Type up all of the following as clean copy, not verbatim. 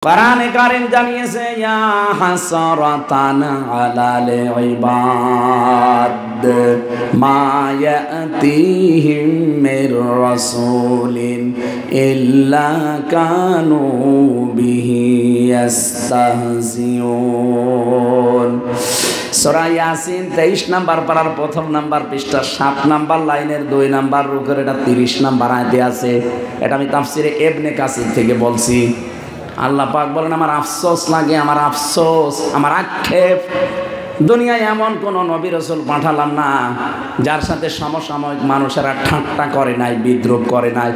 কোরআনে কারীম জানিয়েছে ইয়া হাসরাতান আলাল ইবাদ মা ইয়াতিহিম মির রাসূলিন ইল্লা কানু বিহি ইস্তাহজিউন। সূরা ইয়াসিন 23 নাম্বার পারার প্রথম নাম্বার পৃষ্ঠা 7 নাম্বার লাইনের 2 নাম্বার রুকের এটা 30 নাম্বার আয়াতে আছে। এটা আমি তাফসিরে ইবনে কাসির থেকে বলছি। আল্লাহ পাক বলেন আমার আফসোস লাগে, আমার আফসোস, আমার আক্ষেপ, দুনিয়ায় এমন কোন নবী রাসূল পাঠালাম না যার সাথে সমসাময়িক মানুষেরা ঠাট্টা করে নাই, বিদ্রুপ করে নাই।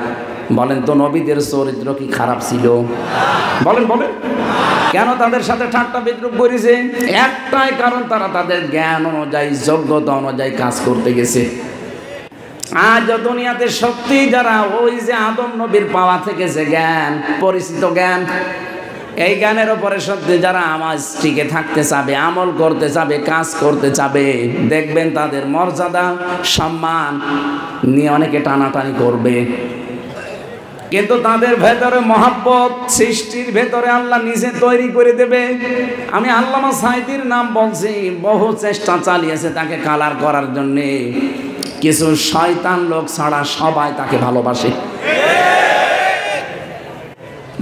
বলেন তো নবীদের চরিত্র কি খারাপ ছিল? বলেন বলেন, কেন তাদের সাথে ঠাট্টা বিদ্রুপ করেছে? একটাই কারণ, তারা তাদের জ্ঞান অনুযায়ী, যোগ্যতা অনুযায়ী কাজ করতে গেছে। আজ দুনিয়াতে সত্যি যারা ওই যে আদম নবীর পাওয়া থেকে যে জ্ঞান, পরিচিত জ্ঞান, এই জ্ঞানের উপরে সত্যি যারা আমাজ টিকে থাকতে চাবে, আমল করতে চাবে, কাজ করতে চাবে, দেখবেন তাদের মর্যাদা সম্মান নিয়ে অনেকে টানাটানি করবে। কিন্তু তাদের ভেতরে মহব্বত সৃষ্টির ভেতরে আল্লাহ নিজে তৈরি করে দেবে। আমি আল্লামা সাঈদীর নাম বলছি, বহু চেষ্টা চালিয়েছে তাকে কালার করার জন্যে। কিছু শয়তান লোক ছাড়া সবাই তাকে ভালোবাসে।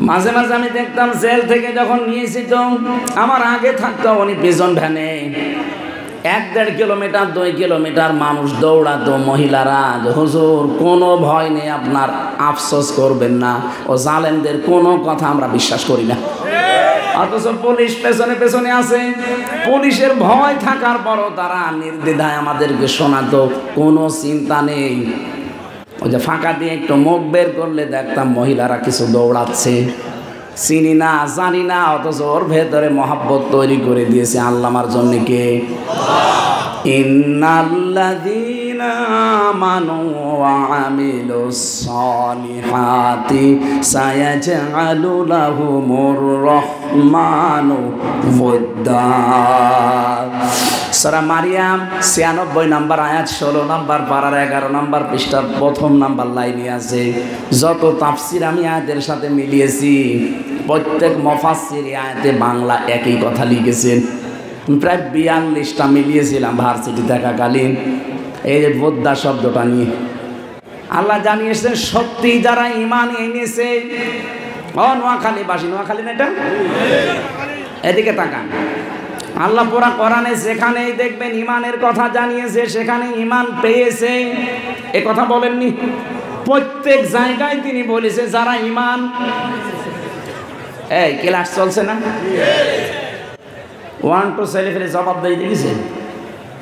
মাঝে মাঝে আমি দেখতাম জেল থেকে যখন নিয়েছি, তো আমার আগে থাকতো উনি পিছন ভ্যানে 1-1.5 কিলোমিটার 2 কিলোমিটার মানুষ দৌড়াতো, মহিলারা, হুজুর কোনো ভয় নেই, আপনার আফসোস করবেন না, ও জালেমদের কোনো কথা আমরা বিশ্বাস করি না। অথচ পুলিশ পেছনে পেছনে আছে, পুলিশের ভয় থাকার পরও তারা নির্দ্বিধায় আমাদেরকে শোনাতো, কোনো চিন্তা নেই। ওই যে ফাঁকা দিয়ে একটু মুখ বের করলে দেখতাম মহিলারা কিছু দৌড়াচ্ছে, চিনি না জানি না, অথচ ওর ভেতরে মহব্বত তৈরি করে দিয়েছে আল্লামার জন্য কে? ইন্নাল্লাযীনা আমানু ওয়া আমিলুস সালিহাতি সায়াজআলু লাহুমুর রাহমানু ওয়াদ্দা। সূরা মারিয়াম 96 নাম্বার আয়াত 16 নাম্বার পারার 11 নাম্বার পৃষ্ঠার প্রথম নাম্বার লাইনে আছে। যত তাফসীর আমি আয়াতের সাথে মিলিয়েছি, প্রত্যেক মুফাসসির আয়াতে বাংলা একই কথা লিখেছেন। প্রায় 42টা মিলিয়েছিলাম ভার্সিটি থাকাকালীন এই যে বোদ্ধা শব্দটা নিয়ে। আল্লাহ জানিয়েছেন সত্যি যারা ঈমান এনেছে, নোয়াখালীবাসী, নোয়াখালী না এটা, এদিকে তাকান। আল্লাহ পুরা কোরআনে যেখানেই দেখবেন ঈমানের কথা জানিয়েছে, সেখানে ঈমান পেয়েছে এ কথা বলেননি? প্রত্যেক জায়গায় তিনি বলেছে যারা ঈমান। এই ক্লাস চলছে না? 1 2 ছেলে ফেলে জবাব দিয়ে দিয়েছে।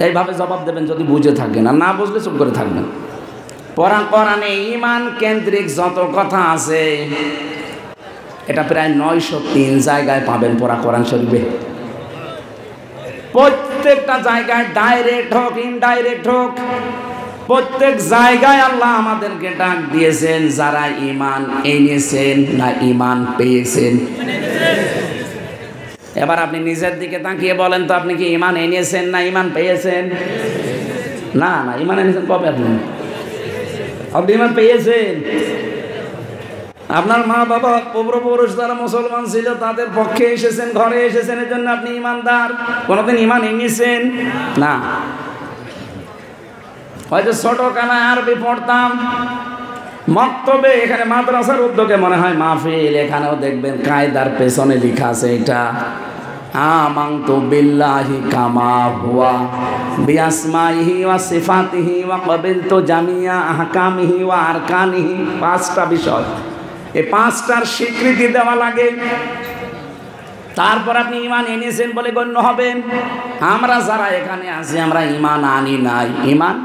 এইভাবে জবাব দেবেন যদি বুঝে থাকেন, আর না বুঝলে চুপ করে থাকবেন। কোরআনে ঈমান কেন্দ্রিক যত কথা আছে, এটা প্রায় 903 জায়গায় পাবেন পুরা কোরআন শরীফে। প্রত্যেকটা জায়গায় ডাইরেক্ট হোক ইনডাইরেক্ট হোক, প্রত্যেক জায়গায় আল্লাহ আমাদেরকে ডাক দিয়েছেন যারা ঈমান এনেছেন না ঈমান পেয়েছেন। এবার আপনি নিজের দিকে তাকিয়ে বলেন তো, আপনি কি ঈমান এনেছেন না ঈমান পেয়েছেন? না না, ঈমান এনেছেন কবে? আপনি ঈমান পেয়েছেন। আপনার মা বাবা পূর্বপুরুষ যারা মুসলমান ছিল তাদের পক্ষে এসেছেন, ঘরে এসেছেন, এর জন্য আপনি ঈমানদার। কোনোদিন ঈমান এনেছেন না। হয়তো ছোটবেলায় আরবি পড়তাম, মক্তবে, এখানে মাদ্রাসার উদ্যোগে মনে হয় মাহফিল, এখানেও দেখবেন কায়দার পেছনে লেখা আছে এটা আমানতু বিল্লাহি কামা হুয়া বিআসমাইহি ওয়া সিফাতিহি ওয়া ক্বাবিলতু জামিয়া আহকামিহি ওয়া আরকানিহি। 5টা বিষয়, এই 5টার স্বীকৃতি দেওয়া লাগে, তারপর আপনি ঈমান এনেছেন বলে গণ্য হবেন। আমরা যারা এখানে আছি আমরা ঈমান আনি নাই, ঈমান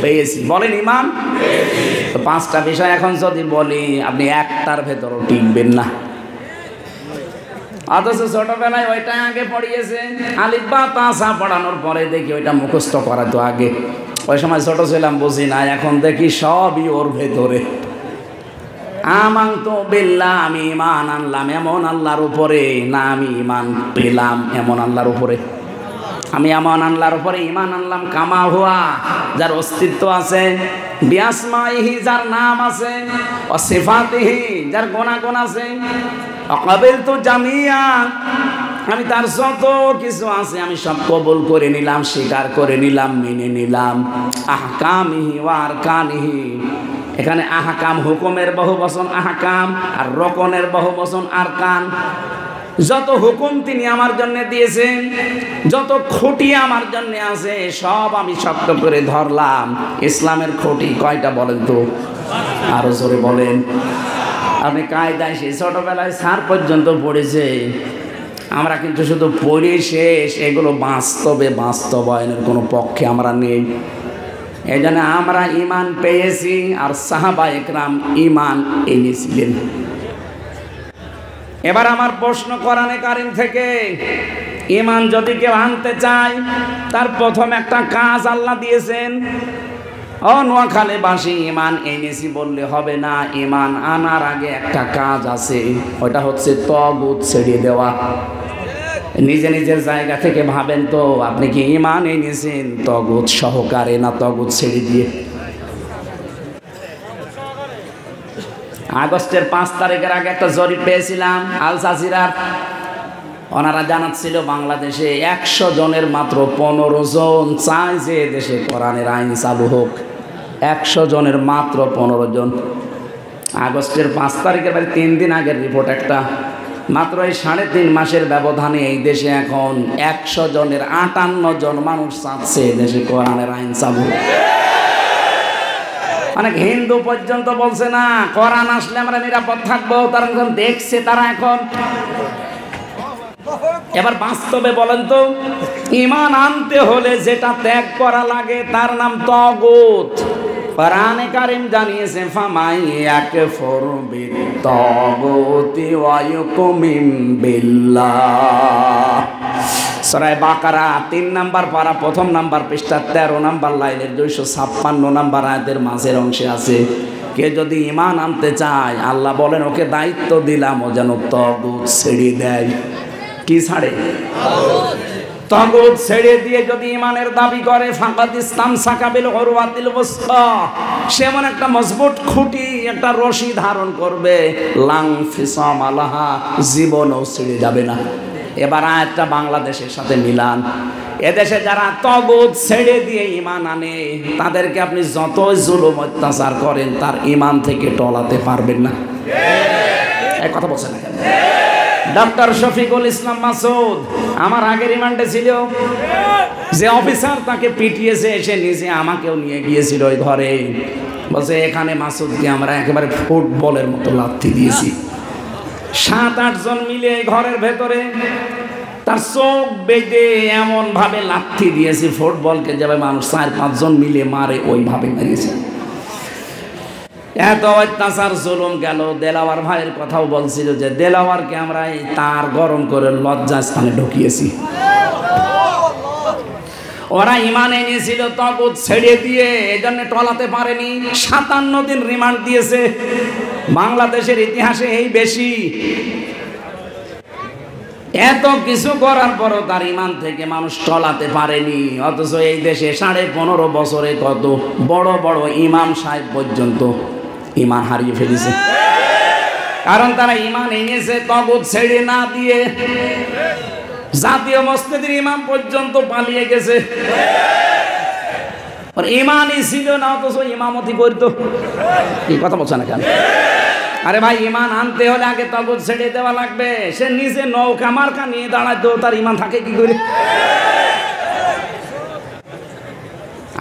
পেয়েছি। বলেন ঈমান পেয়েছি। তো 5টা বিষয় এখন যদি বলি আপনি একটার ভেতরও টিকবেন না। অথচ ছোটবেলায় ওইটা আগে পড়িয়েছে, আলিফ বা তাসা পড়ানোর পরে দেখি ওইটা মুখস্থ করা তো আগে। ওই সময় ছোট ছিলাম, বুঝি না, এখন দেখি সবই ওর ভেতরে। আমানতু বিল্লাহ, আমি ঈমান আনলাম এমন আল্লাহর উপরে, না আমি ঈমান পেলাম এমন আল্লাহর উপরে। আমি এমন আল্লাহর উপরে ঈমান আনলাম কামা হুয়া, যার অস্তিত্ব আছে, বিআসমাইহি যার নাম আছে, ও সিফাতিহি যার গুণাগুণ আছে, আকাবিলতু জামিয়া আমি তার যত কিছু আছে আমি সব কবুল করে নিলাম, স্বীকার করে নিলাম, মেনে নিলাম। আহকামিহি ওয়া আরকানিহি, এখানে আহকাম হুকুমের বহু বচন আহকাম, আর রকনের বহু বচন আরকান। যত হুকুম তিনি আমার জন্য দিয়েছেন, যত খুঁটি আমার জন্য আছে, সব আমি শক্ত করে ধরলাম। ইসলামের খুঁটি কয়টা বলেন তো? আরো জোরে বলেন। আপনি কায়দায় সেই ছোটবেলায় স্যার পর্যন্ত পড়েছে, আমরা কিন্তু শুধু পড়ে শেষ, এগুলো বাস্তবে বাস্তবায়নের কোনো পক্ষে আমরা নেই। এই জন্য আমরা ঈমান পেয়েছি, আর সাহাবা একরাম ঈমান এনেছিলেন। এবার আমার প্রশ্ন কোরআনে কারীম থেকে, ঈমান যদি কেউ আনতে চায়, তার প্রথম একটা কাজ আল্লাহ দিয়েছেন। নোয়াখালীবাসী ঈমান এনেছি বললে হবে না, ঈমান আনার আগে একটা কাজ আছে, ওটা হচ্ছে তাগুত ছেড়ে দেওয়া। নিজে নিজের জায়গা থেকে ভাবেন তো, আপনি কি ঈমান এনেছেন তাগুত সহকারে না তাগুত ছেড়ে দিয়ে? আগস্টের 5 তারিখের আগে একটা জরিপ পেয়েছিলাম আল জাজিরার। ওনারা জানাচ্ছিল বাংলাদেশে 100 জনের মাত্র 15 জন চায় যে দেশে কোরআনের আইন চালু হোক। 100 জনের মাত্র 15 জন। আগস্টের 5 তারিখের 3 দিন আগের রিপোর্ট একটা, মাত্র এই 3.5 মাসের ব্যবধানে এই দেশে এখন 100 জনের 58 জন মানুষ চাচ্ছে দেশে কোরআনের আইন চালু। অনেক হিন্দু পর্যন্ত বলছে না কোরআন আসলে আমরা নিরাপদ থাকবো, তারা দেখছে তারা এখন। এবার বাস্তবে বলেন তো, ঈমান আনতে হলে যেটা ত্যাগ করা লাগে তার নাম তাগুত। কোরআনে কারীম জানিয়েছে, ফামাই ইয়াকফুর বিত-তাগুতি ওয়া ইউমিন বিল্লাহ। সূরা বাকারা 3 নাম্বার পারা 1ম নাম্বার পৃষ্ঠা 13 নাম্বার লাইনের 256 নাম্বার আয়াতের মাঝের অংশে আছে, কে যদি ঈমান আনতে চায় আল্লাহ বলেন ওকে দায়িত্ব দিলাম ও যেন তাগুত ছেড়ে দেয়। কি ছাড়ে? তাগুত ছেড়ে দিয়ে যদি ঈমানের দাবি করে, ফাকাদ ইসতামসাকা বিল উরওয়াতিল ওয়াসকা, সে এমন একটা মজবুত খুঁটি, একটা রশি ধারণ করবে, লাং ফিসাম আলাহা, জীবনও ছেড়ে যাবে না। এবার আয়াতটা বাংলাদেশের সাথে মিলান। এদেশে যারা তাগুত ছেড়ে দিয়ে ঈমান আনে, তাদেরকে আপনি যতই জুলুম অত্যাচার করেন তার ঈমান থেকে টলাতে পারবেন না। এই কথা বলছেন না কেন? ডক্টর শফিকুল ইসলাম মাসুদ আমার আগের রিমান্ডে ছিল, যে অফিসার তাকে পিটিয়েছে এসে নিজে আমাকেও নিয়ে গিয়েছিল ওই ঘরে। বলছে এখানে মাসুদকে আমরা একেবারে ফুটবলের মতো লাথি দিয়েছি। 7-8 জন মিলে এই ঘরের ভেতরে তার চোখ বেঁধে এমন ভাবে লাথি দিয়েছি, ফুটবলকে যেভাবে মানুষ 4-5 জন মিলে মারে ওইভাবে মেরেছে। এত অত্যাচার জুলুম গেল। দেলাওয়ার ভাইয়ের কথাও বলছিল যে দেলাওয়ারকে আমরা এই তার গরম করে লজ্জাস্থানে ঢুকিয়েছি। ওরা ঈমান এনেছিল তাগুত ছেড়ে দিয়ে, এজন্য টলাতে পারেনি। 57 দিন রিমান্ড দিয়েছে। বাংলাদেশের ইতিহাসে এই বেশি। এত কিছু করার পরও তার ঈমান থেকে মানুষ টলাতে পারেনি। অথচ এই দেশে 15.5 বছরে কত বড় বড় ইমাম সাহেব পর্যন্ত ঈমান হারিয়ে ফেলেছে, কারণ তারা ঈমান এনেছে তাগুত ছেড়ে না দিয়ে। জাতীয় মসজিদের ইমাম পর্যন্ত পালিয়ে গেছে, ঈমানই ছিল না, অথচ ইমামতি করত। কি কথা বলছে না কেন? আরে ভাই, ঈমান আনতে হলে আগে তাগুত ছেড়ে দেওয়া লাগবে। সে নিজে নৌকা মার্কা নিয়ে দাঁড়াতো, তার ঈমান থাকে কি করে?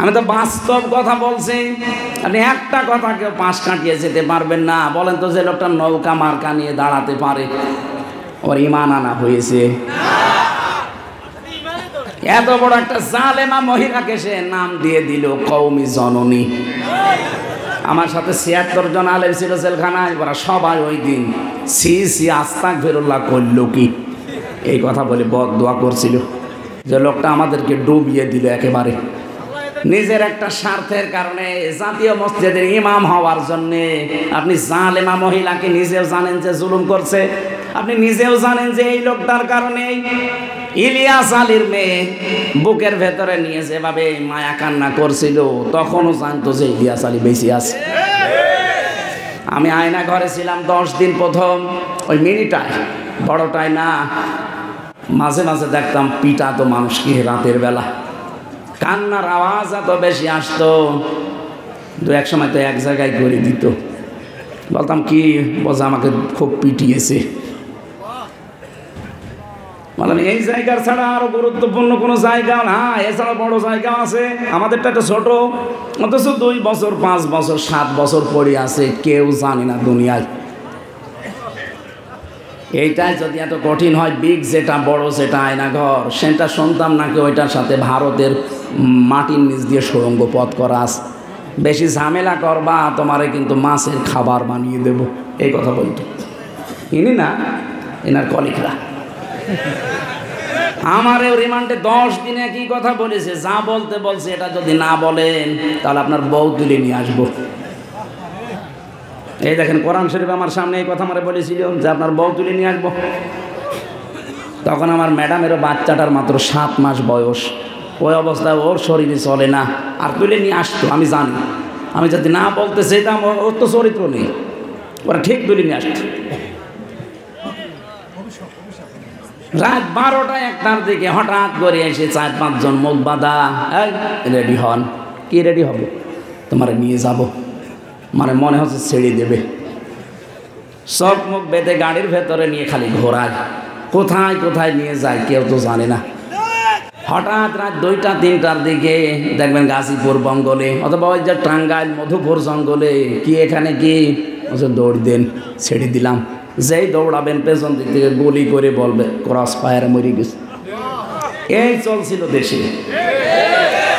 আমি তো বাস্তব কথা বলছি। আপনি একটা কথা কেউ 5 কাটিয়ে যেতে পারবেন না। বলেন তো, যে লোকটা নৌকা মার্কা নিয়ে দাঁড়াতে পারে ওর ঈমান আনা হয়েছে? এত বড় একটা জালেমা মহিলাকে সে নাম দিয়ে দিল কওমি জননী। আমার সাথে 76 জন আলেম ছিল জেলখানায়। ওরা সবাই ওই দিন সি আস্তাগফিরুল্লাহ করল কি এই কথা বলে বদদোয়া করছিল যে লোকটা আমাদেরকে ডুবিয়ে দিল একেবারে। নিজের একটা স্বার্থের কারণে জাতীয় মসজিদের ইমাম হওয়ার জন্য আপনি জালেমা মহিলাকে নিজেও জানেন যে জুলুম করছে, আপনি নিজেও জানেন যে এই লোকটার কারণে ইলিয়াস আলীর মেয়ে বুকের ভেতরে নিয়ে যেভাবে মায়া কান্না করছিল, তখনও জানতো যে ইলিয়াস আলী বেঁচে আছে। আমি আয়না ঘরে ছিলাম 10 দিন, প্রথম ওই মিনিটায়, বড়টাই না, মাঝে মাঝে দেখতাম পিটা তো মানুষকে রাতের বেলা, কান্নার আওয়াজ এত বেশি আসতো, দু এক সময় তো এক জায়গায় করে দিত। বলতাম কি, বলছে আমাকে খুব পিটিয়েছে। বললাম এই জায়গার ছাড়া আরো গুরুত্বপূর্ণ কোনো জায়গা না, এছাড়া বড় জায়গা আছে, আমাদেরটা একটা ছোট, অথচ 2 বছর 5 বছর 7 বছর পড়ে আছে, কেউ জানে না দুনিয়ায়। এইটাই যদি এত কঠিন হয়, বিগ যেটা বড় যেটা আয়নাঘর, সেটা শুনতাম নাকি ওইটার সাথে ভারতের মাটির নিচ দিয়ে সুড়ঙ্গ পথ করা আছে, বেশি ঝামেলা করবা তোমারে কিন্তু মাছের খাবার বানিয়ে দেব, এই কথা বলতো। ইনি না, এনার কলিগরা আমারও রিমান্ডে 10 দিনে কি কথা বলেছে, যা বলতে বলছে এটা যদি না বলেন তাহলে আপনার বউ তুলে নিয়ে আসবো। এই দেখেন কোরআন শরীফ আমার সামনে এই কথা আমারে বলেছিল যে আপনার বউ তুলে নিয়ে আসবো। তখন আমার ম্যাডামেরও বাচ্চাটার মাত্র 7 মাস বয়স, ওই অবস্থায় ওর শরীরে চলে না, আর তুলে নিয়ে আসতো। আমি জানি, আমি যদি না বলতে চাইতাম ওর তো চরিত্র নেই, ওরা ঠিক তুলে নিয়ে আসতো। রাত 12টা 1টার দিকে হঠাৎ করে এসে 4-5 জন মুখ বাঁধা, রেডি হন। কি রেডি হবে? তোমার নিয়ে যাব, মানে মনে হচ্ছে ছেড়ে দেবে। সব মুখ বেঁধে গাড়ির ভেতরে নিয়ে খালি ঘোরায়, কোথায় কোথায় নিয়ে যায় কেউ তো জানে না। হঠাৎ রাত 2টা 3টার দিকে দেখবেন গাজীপুর জঙ্গলে, অথবা ওই যে টাঙ্গাইল মধুপুর জঙ্গলে, কি এখানে কি দৌড় দেন, ছেড়ে দিলাম। যেই দৌড়াবেন পেছন দিক থেকে গুলি করে বলবে ক্রস ফায়ারে মরে গেছে। এই চলছিল দেশে,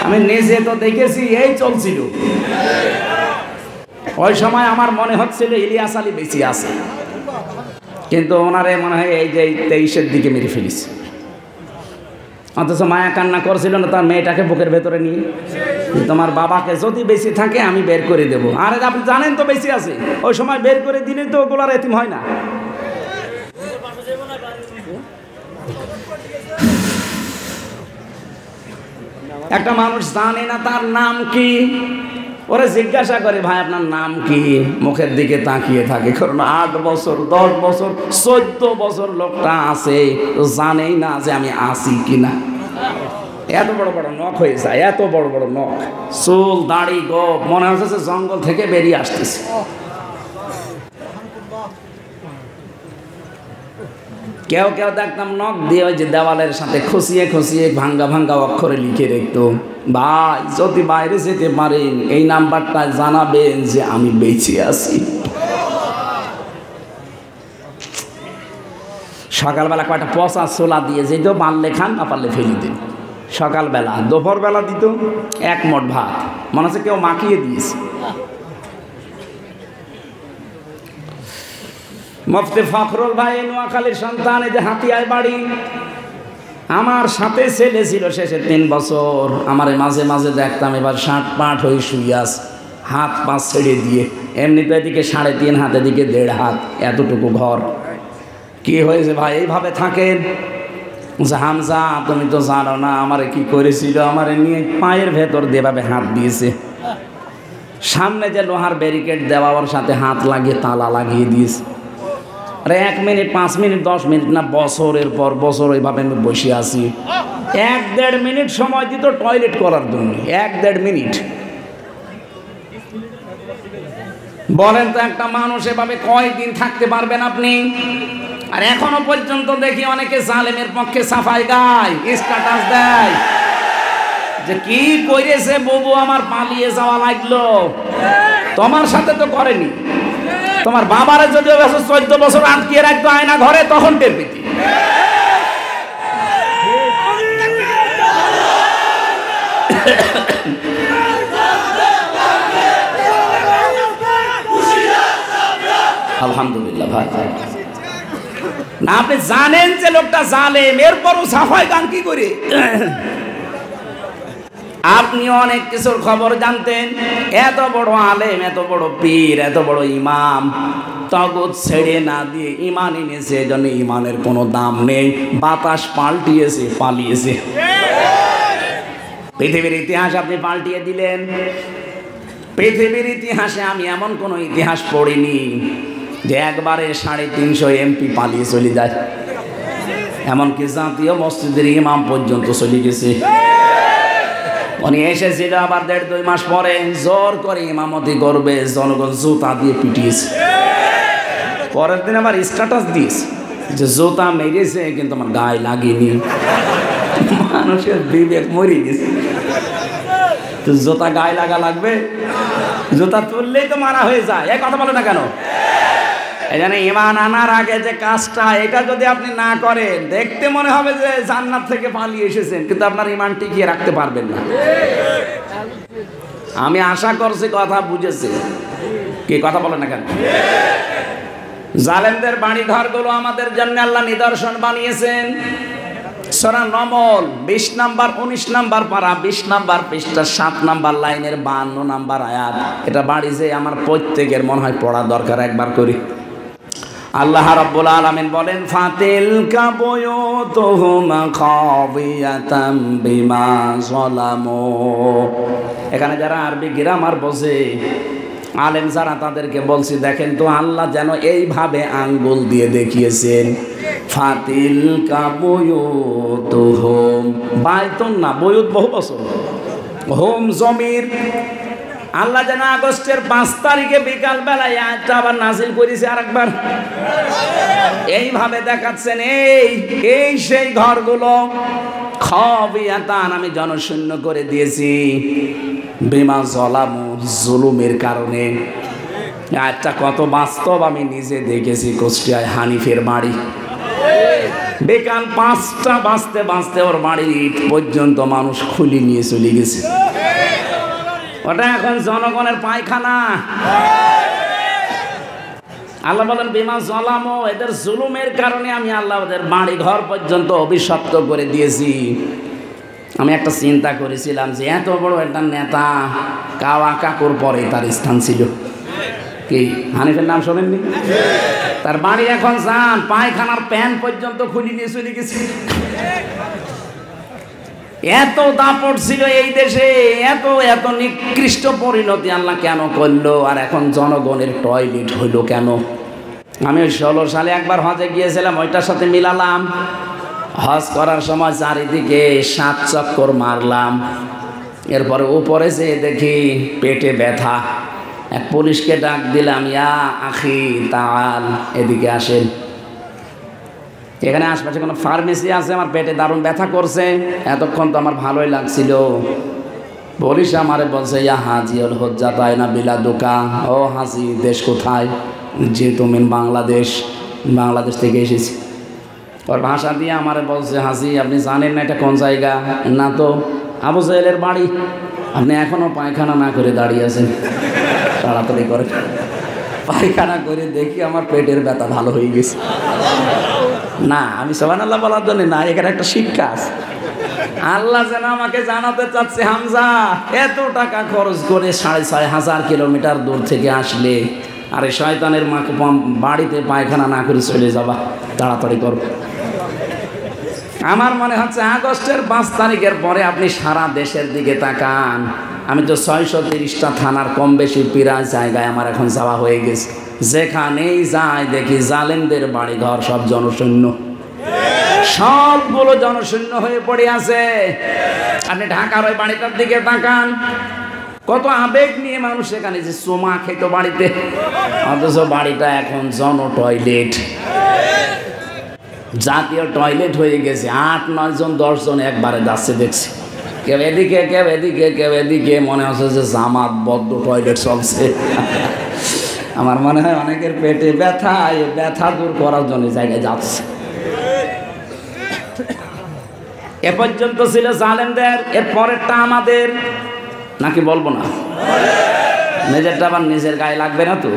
আমি নিজে তো দেখেছি, এই চলছিল। ওই সময় আমার মনে হচ্ছিল ইলিয়াস আলী বেঁচে আছে, কিন্তু ওনারে মনে হয় এই যে 23-এর দিকে মেরে ফেলিস। অথচ মায়া কান্না করছিল না তার মেয়েটাকে বুকের ভেতরে নিয়ে, তোমার বাবাকে যদি বেঁচে থাকে আমি বের করে দেব। আরে আপনি জানেন তো বেঁচে আছে, ওই সময় বের করে দিলে তো ওগুলার এতিম হয় না। একটা মানুষ জানে না তার নাম কি, ওরা জিজ্ঞাসা করে ভাই আপনার নাম কি, মুখের দিকে তাকিয়ে থাকে। কারণ 8 বছর 10 বছর 14 বছর লোকটা আছে, জানেই না যে আমি আছি কিনা। এত বড় বড় নখ হয়ে যায়, এত বড় বড় নখ, চুল দাড়ি গোপ, মনে হচ্ছে জঙ্গল থেকে বেরিয়ে আসতেছে। কেউ কেউ দেখতাম নখ দিয়ে ওই যে দেওয়ালের সাথে খুশিয়ে খুশিয়ে ভাঙ্গা ভাঙ্গা অক্ষরে লিখে রাখতো, ভাই যদি বাইরে যেতে পারেন এই নাম্বারটা জানাবেন যে আমি বেঁচে আছি। সকালবেলা কয়টা পচা ছোলা দিয়ে যেত, পারলে খান না পারলে ফেলে দিন। সকালবেলা, দুপুরবেলা দিত 1 মোট ভাত, মনে হচ্ছে কেউ মাখিয়ে দিয়েছে। মুফতি ফখরুল ভাই নোয়াখালীর সন্তান, এই যে হাতিয়ায় বাড়ি, আমার সাথে ছেলে ছিল শেষে 3 বছর। আমার মাঝে মাঝে দেখতাম এবার 60 হয়ে শুয়ে আছে, হাত পা ছেড়ে দিয়ে, এমনি তো এদিকে 3.5 হাত, এদিকে 1.5 হাত, এতটুকু ঘর। কি হয়েছে ভাই এইভাবে থাকেন? হামজা তুমি তো জানো না আমারে কি করেছিল, আমারে নিয়ে পায়ের ভেতর দেভাবে হাত দিয়েছে, সামনে যে লোহার ব্যারিকেড দেওয়া ওর সাথে হাত লাগিয়ে তালা লাগিয়ে দিয়েছে। আরে 1 মিনিট 5 মিনিট 10 মিনিট না, বছরের পর বছর ওইভাবে আমি বসে আছি। 1-1.5 মিনিট সময় দিত টয়লেট করার জন্য, 1-1.5 মিনিট। বলেন তো একটা মানুষ এভাবে কয়দিন থাকতে পারবেন আপনি? আর এখনো পর্যন্ত দেখি অনেকে জালেমের পক্ষে সাফাই গায়, স্ট্যাটাস দেয় যে কি করেছে বুবু আমার পালিয়ে যাওয়া লাগলো। তোমার সাথে তো করেনি, তোমার বাবারে যদি 14 বছর আটকিয়ে রাখতো আয়না ঘরে, তখন টের পেতি। আলহামদুলিল্লাহ ভাই, না আপনি জানেন যে লোকটা জালেম, এরপরও সাফাই গান কি করে? আপনি অনেক কিছুর খবর জানতেন, এত বড় আলেম, এত বড় পীর, এত বড় ইমাম, তগুত ছেড়ে না দিয়ে ইমান এনেছে, এজন্য ইমানের কোনো দাম নেই। বাতাস পাল্টিয়েছে, পালিয়েছে। পৃথিবীর ইতিহাস আপনি পাল্টিয়ে দিলেন। পৃথিবীর ইতিহাসে আমি এমন কোন ইতিহাস পড়িনি যে একবারে 350 এমপি পালিয়ে চলে যায়। এমনকি জাতীয় মসজিদের ইমাম পর্যন্ত চলে গেছে। উনি এসেছিল আবার 1.5-2 মাস পরে জোর করে ইমামতি করবে, জনগণ জুতা দিয়ে পিটিয়েছে। পরের দিন আবার স্ট্যাটাস দিয়েছে যে জুতা মেরেছে কিন্তু আমার গায়ে লাগেনি। মানুষের বিবেক মরে গেছে। তো জুতা গায়ে লাগবে? জুতা তুললেই তো মারা হয়ে যায়। এই কথা বলে না কেন? এই জন্য ইমান আনার আগে যে কাজটা, এটা যদি আপনি না করেন, দেখতে মনে হবে যে জান্নাত থেকে পালিয়ে এসেছেন, কিন্তু আপনার ইমান টিকিয়ে রাখতে পারবেন না। আমি আশা করছি কথা বুঝেছে। কি কথা বলে না কেন? জালেমদের বাড়ি ঘরগুলো আমাদের জন্য আল্লাহ নিদর্শন বানিয়েছেন। সূরা নমল 20 নাম্বার 19 নাম্বার পারা 20 নাম্বার পৃষ্ঠা 7 নাম্বার লাইনের 52 নাম্বার আয়াত। এটা বাড়ি যে আমার প্রত্যেকের মনে হয় পড়া দরকার, একবার করি। আল্লাহ রাব্বুল আলামিন বলেন, ফাতিলকা বুয়ুতুহুম খাবিয়াতাম বিমা যালামু। এখানে যারা আরবি গ্রামার বোঝে, আলেম যারা, তাদেরকে বলছি, দেখেন তো আল্লাহ যেন এইভাবে আঙ্গুল দিয়ে দেখিয়েছেন, ফাতিলকা বুয়ুতুহুম, বাইতুন না, বুয়ুত বহু বছর, হোম জমির। আল্লাহ যেন আগস্টের 5 তারিখে বিকাল বেলায় আয়াতটা আবার নাজিল করেছে আরেকবার। এইভাবে দেখাচ্ছেন, এই সেই ঘরগুলো খাবিয়াতান, আমি জনশূন্য করে দিয়েছি, বিমা যালামু, জুলুমের কারণে। আয়াতটা কত বাস্তব আমি নিজে দেখেছি। কুষ্টিয়ায় হানিফের বাড়ি, বিকাল 5টা বাজতে বাজতে ওর বাড়ির ইট পর্যন্ত মানুষ খুলি নিয়ে চলে গেছে। ওটা এখন জনগণের পায়খানা। আল্লাহ বলেন, বিমা যালামু, এদের জুলুমের কারণে আমি আল্লাহ ওদের বাড়ি ঘর পর্যন্ত অভিশপ্ত করে দিয়েছি। আমি একটা চিন্তা করেছিলাম যে এত বড় একটা নেতা, কাওয়া কাকুর পরে তার স্থান ছিল কি? হানিফের নাম শোনেননি? তার বাড়ি এখন যান, পায়খানার প্যান পর্যন্ত খুলি নিয়ে চলে গেছে। এত দাপট ছিল এই দেশে, এত এত নিকৃষ্ট পরিণতি আল্লাহ কেন করলো? আর এখন জনগণের টয়লেট হইলো কেন? আমি 16 সালে একবার হজে গিয়েছিলাম, ওইটার সাথে মিলালাম। হজ করার সময় চারিদিকে 7 চক্কর মারলাম। এরপরে উপরে যে দেখি পেটে ব্যথা। এক পুলিশকে ডাক দিলাম, ইয়া আখি তাআল, এদিকে আসেন। এখানে আশপাশে কোনো ফার্মেসি আছে? আমার পেটে দারুণ ব্যথা করছে। এতক্ষণ তো আমার ভালোই লাগছিল। পুলিশ আমারে বলছে, ইয়া হাজিউল হুজ্জা তাইনা বিলাদুকা, ও হাজি, দেশ কোথায়? যে তুমি বাংলাদেশ, বাংলাদেশ থেকে এসেছি। ওর ভাষা দিয়ে আমারে বলছে, হাজি আপনি জানেন না এটা কোন জায়গা? না তো। আবু জাহেলের বাড়ি। আপনি এখনো পায়খানা না করে দাঁড়িয়ে আছেন, তাড়াতাড়ি করে। পায়খানা করে দেখি আমার পেটের ব্যথা ভালো হয়ে গেছে। না, আমি সুবহানাল্লাহ বলার জন্য না, এখানে একটা শিক্ষা আছে। আল্লাহ যেন আমাকে জানাতে চাচ্ছে, হামজা এত টাকা খরচ করে 6,500 কিলোমিটার দূর থেকে আসলে, আরে শয়তানের মাকে বাড়িতে পায়খানা না করে চলে যাবা, তাড়াতাড়ি করো। আমার মনে হচ্ছে আগস্টের 5 তারিখের পরে আপনি সারা দেশের দিকে তাকান। আমি তো 630টা থানার কম বেশি প্রায় জায়গায় আমার এখন যাওয়া হয়ে গেছে। যেখানেই যাই দেখি জালেমদের বাড়ি ঘর সব জনশূন্য, সবগুলো জনশূন্য হয়ে পড়ে আছে। আপনি ঢাকার ওই বাড়িটার দিকে তাকান, কত আবেগ নিয়ে মানুষ সেখানে যে চুমা খেত বাড়িতে, অথচ বাড়িটা এখন জন টয়লেট, জাতীয় টয়লেট হয়ে গেছে। 8-9 জন 10 জন একবারে যাচ্ছে দেখছি, কেউ এদিকে কেউ এদিকে কেউ এদিকে, মনে হচ্ছে যে জামাত বদ্ধ টয়লেট চলছে। আমার মনে হয় অনেকের পেটে ব্যথা, এই ব্যথা দূর করার জন্য জায়গায় যাচ্ছে। এ পর্যন্ত ছিল জালেমদের, এর পরেরটা আমাদের, নাকি বলবো না? নিজেরটা আবার নিজের গায়ে লাগবে না তো?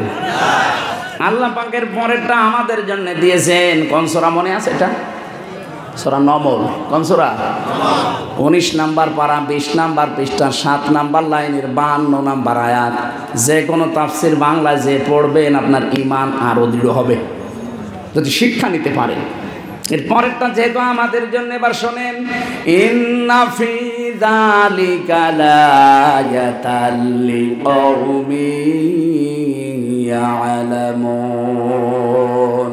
আল্লাহ পাকের পরেরটা আমাদের জন্য দিয়েছেন। কোন সূরা মনে আছে? এটা সূরা নমল। কোন সূরা? 19 নাম্বার পারা, 20 নাম্বার পৃষ্ঠা, 7 নাম্বার লাইনের 52 নাম্বার আয়াত। যে কোনো তাফসির বাংলায় যে পড়বেন আপনার ঈমান আরো দৃঢ় হবে যদি শিক্ষা নিতে পারেন। এর পরেরটা যেহেতু আমাদের জন্য, এবার শোনেন, ইন্না ফি যালিকা লায়াতাল লিকাউমিন ইয়ালামুন।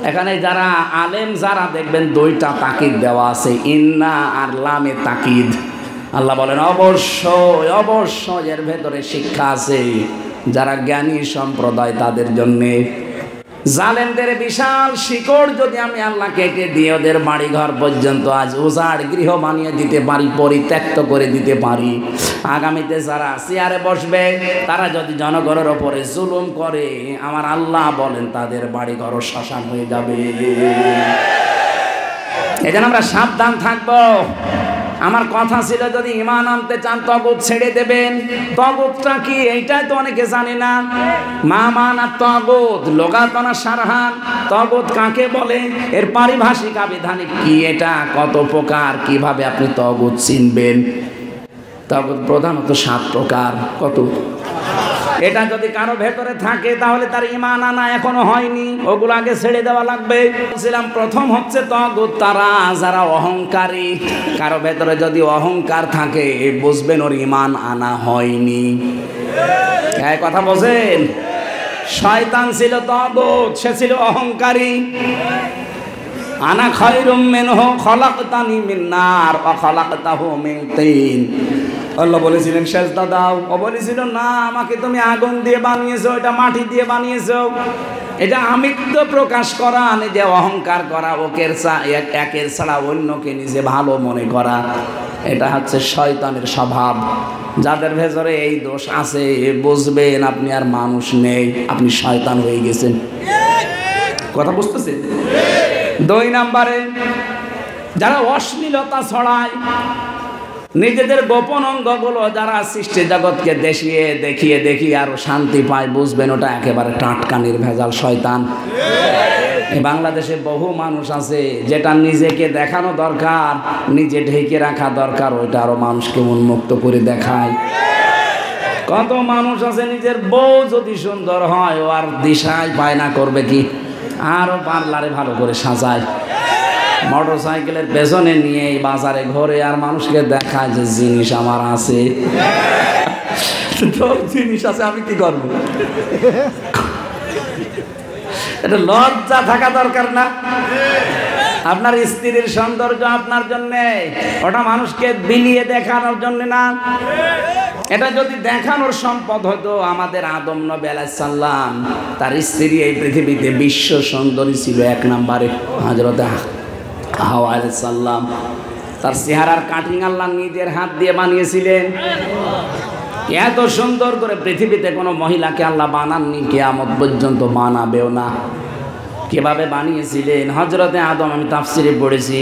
এখানে যারা আলেম যারা দেখবেন দুইটা তাকিদ দেওয়া আছে, ইন্না আর লামে তাকিদ। আল্লাহ বলেন অবশ্যই অবশ্যই এর ভেতরে শিক্ষা আছে যারা জ্ঞানী সম্প্রদায় তাদের জন্যে। জালেমদের বিশাল শিকড় যদি আমি আল্লাহ কেটে দিয়ে ওদের বাড়ি ঘর পর্যন্ত আজ উজাড় গৃহ বানিয়ে দিতে পারি, পরিত্যক্ত করে দিতে পারি, আগামীতে যারা চেয়ারে বসবে তারা যদি জনগণের ওপরে জুলুম করে, আমার আল্লাহ বলেন তাদের বাড়ি ঘর শ্মশান হয়ে যাবে। এজন্য আমরা সাবধান থাকবো। আমার কথা ছিল যদি ঈমান আনতে চান তাগুত ছেড়ে দেবেন। তাগুতটা কি এইটাই তো অনেকে জানে না। মা মানা তাগুত লোগাতনা সারহান, তাগুত কাকে বলে, এর পারিভাষিক আবিধানিক কি, এটা কত প্রকার, কিভাবে আপনি তাগুত চিনবেন। তাগুত প্রধানত 7 প্রকার। কত? এটা যদি কারো ভেতরে থাকে তাহলে তার ঈমান আনা এখনো হয়নি, ওগুলো আগে ছেড়ে দেওয়া লাগবে। বলছিলাম প্রথম হচ্ছে তাগুত তারা যারা অহংকারী। কারো ভেতরে যদি অহংকার থাকে বুঝবেন ওর ঈমান আনা হয়নি। এই কথা বোঝেন? শয়তান ছিল তাগুত, সে ছিল অহংকারী। আনা খায়রুম মিনহু খলাকতানি মিন নার ওয়া খলাকতাহু মিন তিন। আল্লাহ বলেছিলেন সেজদা দাও, ও বলেছিল না আমাকে তুমি আগুন দিয়ে বানিয়েছো, এটা মাটি দিয়ে বানিয়েছো। এটা আমিত্ব প্রকাশ করা, নিজে অহংকার করা, একের ছাড়া অন্যকে নিজে ভালো মনে করা, এটা হচ্ছে শয়তানের স্বভাব। যাদের ভেতরে এই দোষ আছে বুঝবেন আপনি আর মানুষ নেই, আপনি শয়তান হয়ে গেছেন। কথা বুঝতেছেন? 2 নম্বরে যারা অশ্লীলতা ছড়ায়, নিজেদের গোপন অঙ্গগুলো যারা সৃষ্টি জগৎকে দেখিয়ে আরো শান্তি পায়, বুঝবেন ওটা একেবারে টাটকা নির্ভেজাল শয়তান। এই বাংলাদেশে বহু মানুষ আছে যেটা নিজেকে দেখানো দরকার, নিজে ঢেকে রাখা দরকার, ওইটা আরো মানুষকে উন্মুক্ত করে দেখায়। কত মানুষ আছে নিজের বউ যদি সুন্দর হয় ও আর দিশায় পায় না, করবে কি, আরো পার্লারে ভালো করে সাজায়, মোটর সাইকেলের পেছনে নিয়ে বাজারে ঘরে আর মানুষকে দেখায় যে জিনিস আমার আছে। তো জিনিস আছে, আমি কি করবো? এটা লজ্জা থাকা দরকার না? আপনার স্ত্রীর সৌন্দর্য আপনার জন্যে, ওটা মানুষকে বিলিয়ে দেখানোর জন্য না। এটা যদি দেখানোর সম্পদ হতো, আমাদের আদম নবী আলাইহিস সালাম তার স্ত্রী এই পৃথিবীতে বিশ্ব সুন্দরী ছিল 1 নম্বরে, হযরত হাওয়া আলাইহিস সালাম। তার চেহারার কাটিং আল্লাহ নিজের হাত দিয়ে বানিয়েছিলেন। এত সুন্দর করে পৃথিবীতে কোনো মহিলাকে আল্লাহ বানাননি, কিয়ামত পর্যন্ত বানাবেও না। কিভাবে বানিয়েছিলেন হযরতে আদম, আমি তাফসিরে পড়েছি,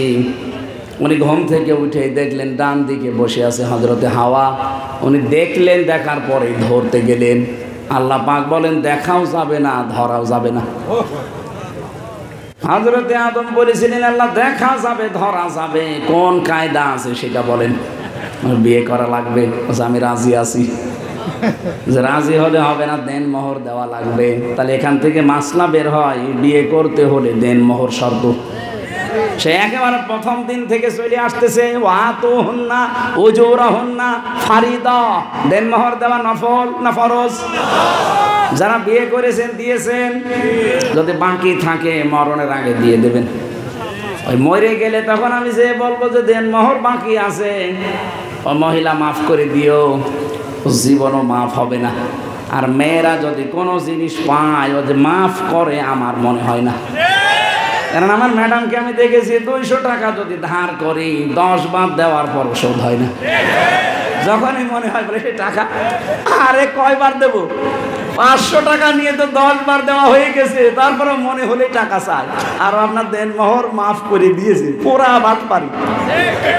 উনি ঘুম থেকে উঠে দেখলেন ডান দিকে বসে আছে হযরতে হাওয়া। উনি দেখলেন, দেখার পরে ধরতে গেলেন। আল্লাহ পাক বলেন দেখাও যাবে না, ধরাও যাবে না। হযরতে আদম বলেছিলেন আল্লাহ দেখা যাবে, ধরা যাবে, কোন কায়দা আছে সেটা বলেন, বিয়ে করা লাগবে। আমি রাজি আছি। যে রাজি হলে হবে না, দেন মোহর দেওয়া লাগবে। তাহলে এখান থেকে মাসলা বের হয়, বিয়ে করতে হলে দেন মোহর শর্ত। সে একেবারে প্রথম দিন থেকে চলে আসতেছে, ওয়াতুহুন্না উজুরাহুন্না ফারিদা, দেন মোহর দেওয়া নফল না ফরজ? যারা বিয়ে করেছেন দিয়েছেন, যদি বাকি থাকে মরণের আগে দিয়ে দেবেন। ওই মরে গেলে তখন আমি যে বলবো যে দেন মোহর বাকি আছে, ও মহিলা মাফ করে দিও, জীবনও মাফ হবে না। আর মেয়েরা যদি কোনো জিনিস পায় ও যে মাফ করে, আমার মনে হয় না। কারণ আমার ম্যাডামকে আমি দেখেছি 200 টাকা যদি ধার করি 10 বার দেওয়ার পর শোধ হয় না। যখনই মনে হয় বলে সে টাকা আরে কয়বার দেবো, 500 টাকা নিয়ে তো 10 বার দেওয়া হয়ে গেছে, তারপরে মনে হলে টাকা চাই। আর আপনার দেন মোহর মাফ করে দিয়েছে, পুরা বাদ পারি।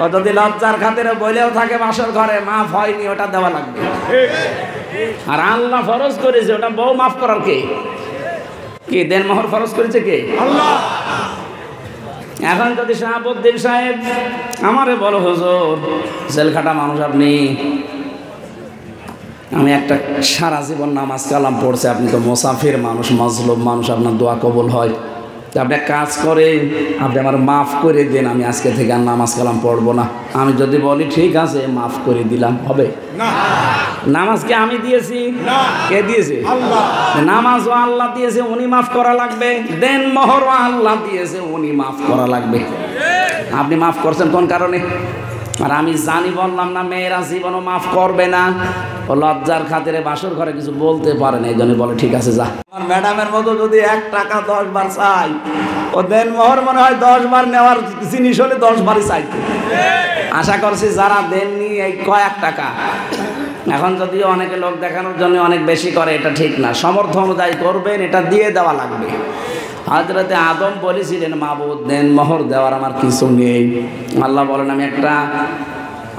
ও যদি লজ্জার খাতিরে বলেও থাকে বাসর ঘরে মাফ হয়নি, ওটা দেওয়া লাগবে। আর আল্লাহ ফরজ করেছে, ওটা বউ মাফ করার কে? কে দেন মোহর ফরজ করেছে? কে? আল্লাহ। এখন যদি শাহাবুদ্দিন সাহেব আমারে বলো হুজুর জেলখাটা মানুষ আপনি, আমি একটা সারা জীবন নামাজ কালাম পড়ছে, আপনি তো মুসাফির মানুষ, মজলুম মানুষ, আপনার দোয়া কবুল হয়, আপনি এক কাজ করে আপনি আমার মাফ করে দেন, আমি আজকে থেকে আর নামাজ কালাম পড়বো না। আমি যদি বলি ঠিক আছে মাফ করে দিলাম, হবে? নামাজকে আমি দিয়েছি? কে দিয়েছে? নামাজও আল্লাহ দিয়েছে, উনি মাফ করা লাগবে। দেন মোহরও আল্লাহ দিয়েছে, উনি মাফ করা লাগবে। আপনি মাফ করছেন কোন কারণে? আর আমি জানি বললাম না মেয়েরা জীবনও মাফ করবে না, ও লজ্জার খাতিরে বাসর ঘরে কিছু বলতে পারে না, এই জন্য বলে ঠিক আছে যা। আমার ম্যাডামের মতো যদি 1 টাকা 10 বার চাই, ও দেন মোহর মনে হয় 10 বার নেওয়ার জিনিস হলে 10 বারই চাইতে। আশা করছি যারা দেননি এই কয়েক টাকা, এখন যদিও অনেকে লোক দেখানোর জন্য অনেক বেশি করে, এটা ঠিক না, সমর্থ অনুযায়ী করবেন, এটা দিয়ে দেওয়া লাগবে। হযরতে আদম বলেছিলেন মাবুদ দেন মোহর দেওয়ার আমার কিছু নেই। আল্লাহ বলেন আমি একটা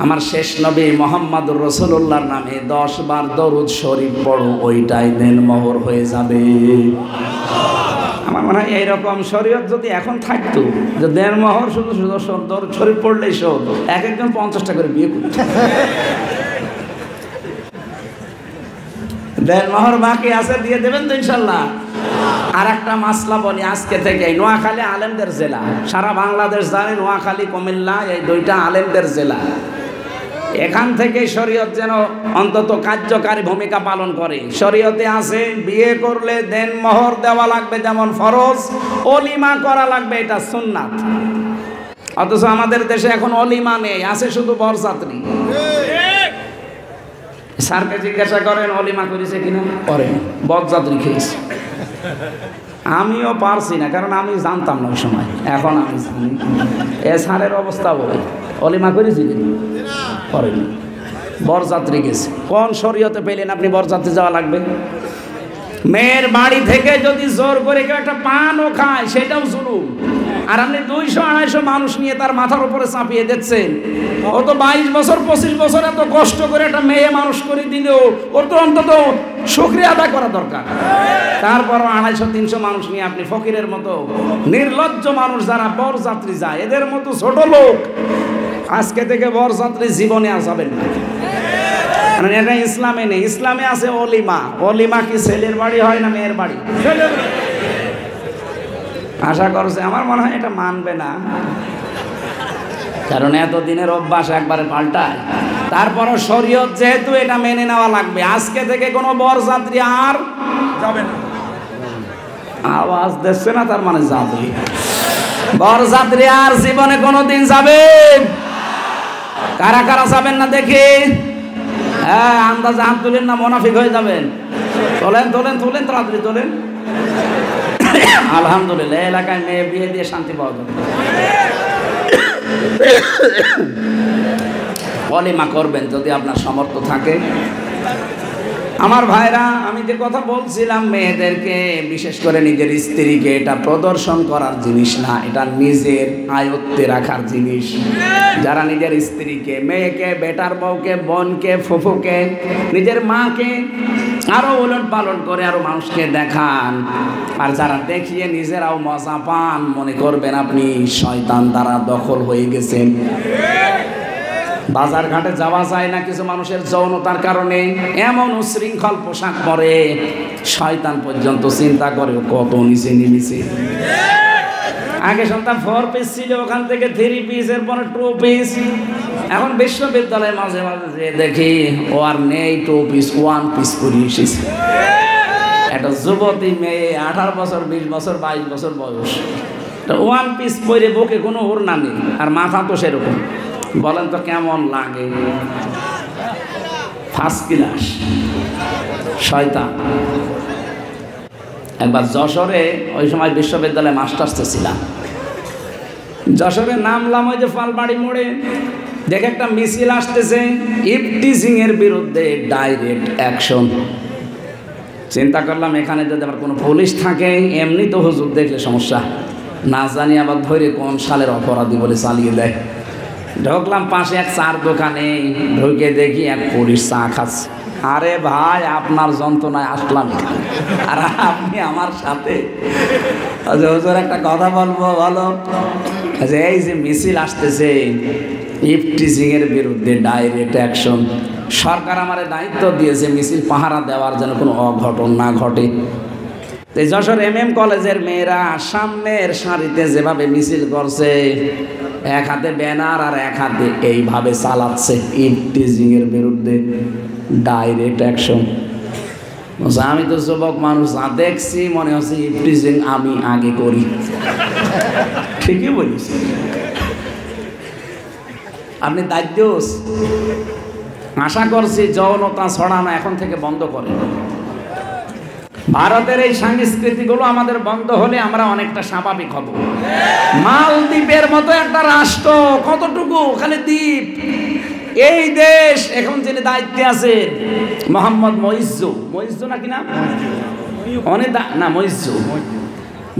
আমার শেষ নবী মুহাম্মদুর রাসূলুল্লাহর নামে 10 বার দরুদ শরীফ পড়ো, ওইটাই দেন মোহর হয়ে যাবে। আমার মনে হয় এইরকম শরীয়ত যদি এখন থাকতো যে দেন মোহর শুধু দরুদ শরীফ পড়লেই শোধ, এক একজন 50টা করে বিয়ে করত। দেন মোহর বাকি আছে, দিয়ে দেবেন তো ইনশাল্লাহ। আর একটা মাসলা বলি আজকে থেকে, নোয়াখালী আলেমদের জেলা, সারা বাংলাদেশ জানে নোয়াখালী কুমিল্লা এই 2টা আলেমদের জেলা। এখান থেকে শরীয়ত যেন অন্তত কার্যকারী ভূমিকা পালন করে। শরীয়তে আছে বিয়ে করলে দেন মোহর দেওয়া লাগবে যেমন ফরজ, অলিমা করা লাগবে এটা সুন্নাত। অথচ আমাদের দেশে এখন অলিমা নেই, আছে শুধু বরযাত্রী। স্যারকে জিজ্ঞাসা করেন অলিমা করেছে কিনা, করেন, বরযাত্রী খেয়েছে। আমিও পারছি না, কারণ আমি জানতাম না ওই সময়, এখন আমি জানি। এ স্যারের অবস্থা বলে অলিমা করেছিলেন, করেন, বরযাত্রী গেছে। কোন শরীয়তে পেলেন আপনি বরযাত্রী যাওয়া লাগবে? মেয়ের বাড়ি থেকে যদি জোর করে কেউ একটা পানও খায় সেটাও জুলুম। আর আপনি 200-250 মানুষ নিয়ে তার মাথার উপরে চাপিয়ে দিচ্ছেন। ও তো 22 বছর 25 বছর এত কষ্ট করে একটা মেয়ে মানুষ করে দিলেও ওর তো অন্তত শুকরিয়া আদায় করা দরকার। তারপরও 250-300 মানুষ নিয়ে আপনি ফকিরের মতো নির্লজ্জ মানুষ যারা বরযাত্রী যায়, এদের মতো ছোট লোক আজকে থেকে বরযাত্রী জীবনে আসাবেন না। কারণ এটা ইসলামে নেই। ইসলামে আছে অলিমা। অলিমা কি ছেলের বাড়ি হয় না মেয়ের বাড়ি? আশা করছে, আমার মনে হয় এটা মানবে না, কারণ এতদিনের অভ্যাস একবারে পাল্টায়। তারপরও শরীয়ত যেহেতু এটা মেনে নেওয়া লাগবে, আজকে থেকে কোনো বরযাত্রী আর যাবে না। আওয়াজ দিচ্ছে না, তার মানে যাবে। বরযাত্রী আর জীবনে কোনোদিন যাবে? কারা কারা যাবেন না দেখি? হ্যাঁ, আন্দাজে হাত তুলেন না, মুনাফিক হয়ে যাবেন। তোলেন তোলেন তোলেন, তাড়াতাড়ি তোলেন। আলহামদুলিল্লাহ, এলাকায় মেয়ে বিয়ে দিয়ে শান্তি পাওয়া যাবে। অলিমা করবেন যদি আপনার সামর্থ্য থাকে। আমার ভাইরা, আমি যে কথা বলছিলাম মেয়েদেরকে, বিশেষ করে নিজের স্ত্রীকে, এটা প্রদর্শন করার জিনিস না, এটা নিজের আয়ত্তে রাখার জিনিস। যারা নিজের স্ত্রীকে, মেয়েকে, বেটার বউকে, বোনকে, ফুফুকে, নিজের মাকে আরো উলট পালন করে আরো মানুষকে দেখান, আর যারা দেখিয়ে নিজেরাও মজা পান, মনে করবেন আপনি শয়তান দ্বারা দখল হয়ে গেছেন। বাজার ঘাটে যাওয়া যায় না কিছু মানুষের যৌনতার কারণে, এমন উশৃঙ্খল পোশাক পরে শয়তান পর্যন্ত চিন্তা করে কত নিচে নেমেছে। আগে সন্তান 4 পিস ছিল, ওখান থেকে 3 পিস, এরপরে 2 পিস। এখন বিশ্ববিদ্যালয়ে মাঝে মাঝে যে দেখি ও আর নেই 2 পিস, 1 পিস করে এসেছে। একটা যুবতী মেয়ে, 18 বছর, 20 বছর, 22 বছর বয়স, 1 পিস পরে বুকে কোনো ওড়না নেই, আর মাথা তো সেরকম। বলেন তো কেমন লাগে? ফার্স্ট ক্লাস শয়তান। একবার যশোরে, ওই সময় বিশ্ববিদ্যালয়ে মাস্টার্সে ছিলাম, যশোরে নামলাম, ওই যে ফালবাড়ি মোড়ে দেখে একটা মিছিল আসতেছে ইফটিজিং এর বিরুদ্ধে, ডাইরেক্ট অ্যাকশন। চিন্তা করলাম এখানে যদি আবার কোনো পুলিশ থাকে, এমনি তো হুজুর দেখলে সমস্যা, না জানি আবার ধরে কোন সালের অপরাধী বলে চালিয়ে দেয়। ঢুকলাম পাশে এক চার দোকানে, ঢুকে দেখি এক পুলিশ চা খাচ্ছে। আরে ভাই, আপনার যন্ত্রণায় আসলাম আর আপনি আমার সাথে। হুজুর একটা কথা বলবো, বলো। এই যে মিছিল আসতেছে ইফটিজিং এর বিরুদ্ধে ডাইরেক্ট অ্যাকশন, সরকার আমার দায়িত্ব দিয়েছে মিছিল পাহারা দেওয়ার জন্য কোনো অঘটন না ঘটে। এই যশোর MM কলেজের মেয়েরা সামনের সারিতে যেভাবে মিছিল করছে, এক হাতে ব্যানার আর এক হাতে এইভাবে চালাচ্ছে ইফটিজিং এর বিরুদ্ধে ডাইরেক্ট অ্যাকশন। আমি তো যুবক মানুষ, যা দেখছি মনে হচ্ছে ইফটিজিং আমি আগে করি। ঠিকই বলিস, আপনি দায়িত্ব আশা করছি যৌনতা ছড়ানো এখন থেকে বন্ধ করেন। ভারতের এই সংস্কৃতিগুলো আমাদের বন্ধ হলে আমরা অনেকটা স্বাভাবিক হব। মালদ্বীপের মতো একটা রাষ্ট্র, কতটুকু খালি দ্বীপ, এই দেশ এখন যিনি দায়িত্বে আছেন মোহাম্মদ মইজু নাকি না, মইজু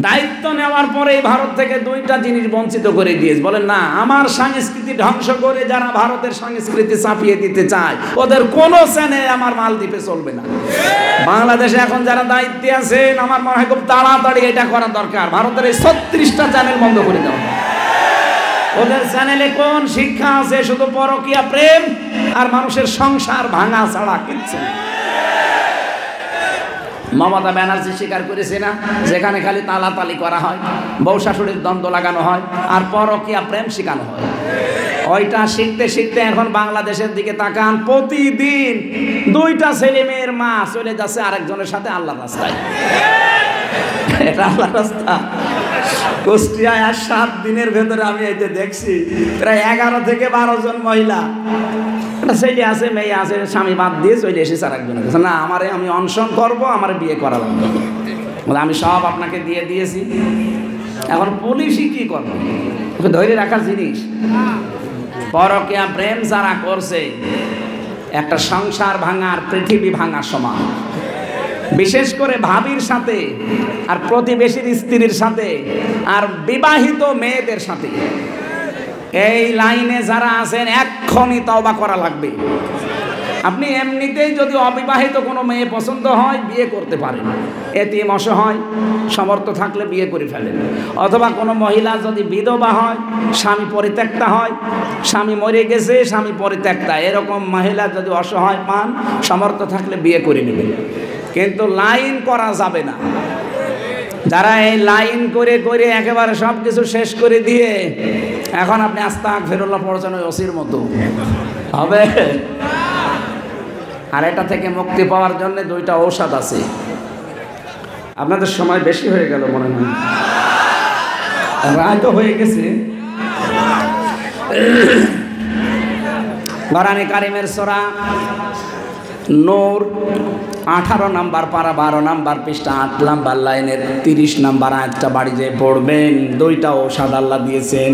দায়িত্ব নেওয়ার পরে ভারত থেকে দুইটা জিনিস বঞ্চিত করে দিয়েছে। বলেন না, আমার সংস্কৃতি ধ্বংস করে যারা ভারতের সংস্কৃতি চাপিয়ে দিতে চায় ওদের কোনো চ্যানেল আমার মালদ্বীপে চলবে না। বাংলাদেশে এখন যারা দায়িত্বে আছেন আমার মনে হয় খুব তাড়াতাড়ি এটা করা দরকার, ভারতের এই 36টা চ্যানেল বন্ধ করে দেওয়া। ওদের চ্যানেলে কোন শিক্ষা আছে? শুধু পরকীয়া প্রেম আর মানুষের সংসার ভাঙা ছাড়া কিচ্ছু। মমতা ব্যানার্জি স্বীকার করেছে না, যেখানে খালি তালাতালি করা হয়, বউ শাশুড়ির দ্বন্দ্ব লাগানো হয় আর পরকীয়া প্রেম শেখানো হয়। ওইটা শিখতে শিখতে এখন বাংলাদেশের দিকে তাকান, প্রতিদিন দুইটা ছেলে মেয়ের মা চলে যাচ্ছে আরেকজনের সাথে আল্লাহর রাস্তায়। এটা আল্লাহর রাস্তা? কুষ্টিয়ায় আর 7 দিনের ভেতরে আমি এই যে দেখছি প্রায় 11 থেকে 12 জন মহিলা, একটা ছেলে আছে মেয়ে আছে, স্বামী বাদ দিয়ে চলে এসেছে আরেকজনের কাছে, না আমি অনশন করব, আমার বিয়ে করা লাগবে, আমি সব আপনাকে দিয়ে দিয়েছি। এখন পুলিশই কি করবে? ওকে ধরে রাখার জিনিস। পরকীয়া প্রেম যারা করছে একটা সংসার ভাঙার, পৃথিবী ভাঙার সমান। বিশেষ করে ভাবির সাথে আর প্রতিবেশীর স্ত্রীর সাথে আর বিবাহিত মেয়েদের সাথে, এই লাইনে যারা আছেন এক্ষুনি তওবা করা লাগবে। আপনি এমনিতেই যদি অবিবাহিত কোনো মেয়ে পছন্দ হয় বিয়ে করতে পারেন, এতিম অসহায় সামর্থ্য থাকলে বিয়ে করে ফেলেন। অথবা কোনো মহিলা যদি বিধবা হয়, স্বামী পরিত্যক্তা হয়, স্বামী মরে গেছে, স্বামী পরিত্যক্তা, এরকম মহিলা যদি অসহায় পান, সামর্থ্য থাকলে বিয়ে করে নেবেন। কিন্তু লাইন করা যাবে না। যারা এই লাইন করে করে একেবারে সব কিছু শেষ করে দিয়ে এখন আপনি আস্তাগফিরুল্লাহ পড়ছেন ওই ওসির মতো হবে। আর এটা থেকে মুক্তি পাওয়ার জন্য 2টা ঔষধ আছে। আপনাদের সময় বেশি হয়ে গেল মনে হয়, রায় তো হয়ে গেছে। কোরআনে কারিমের সূরা নূর 18 নম্বর পারা 12 নম্বর পৃষ্ঠা 8 নম্বর লাইনের 30 নম্বর আয়াতটা বাড়ি যেয়ে পড়বেন। 2টা ঔষধ আল্লাহ দিয়েছেন।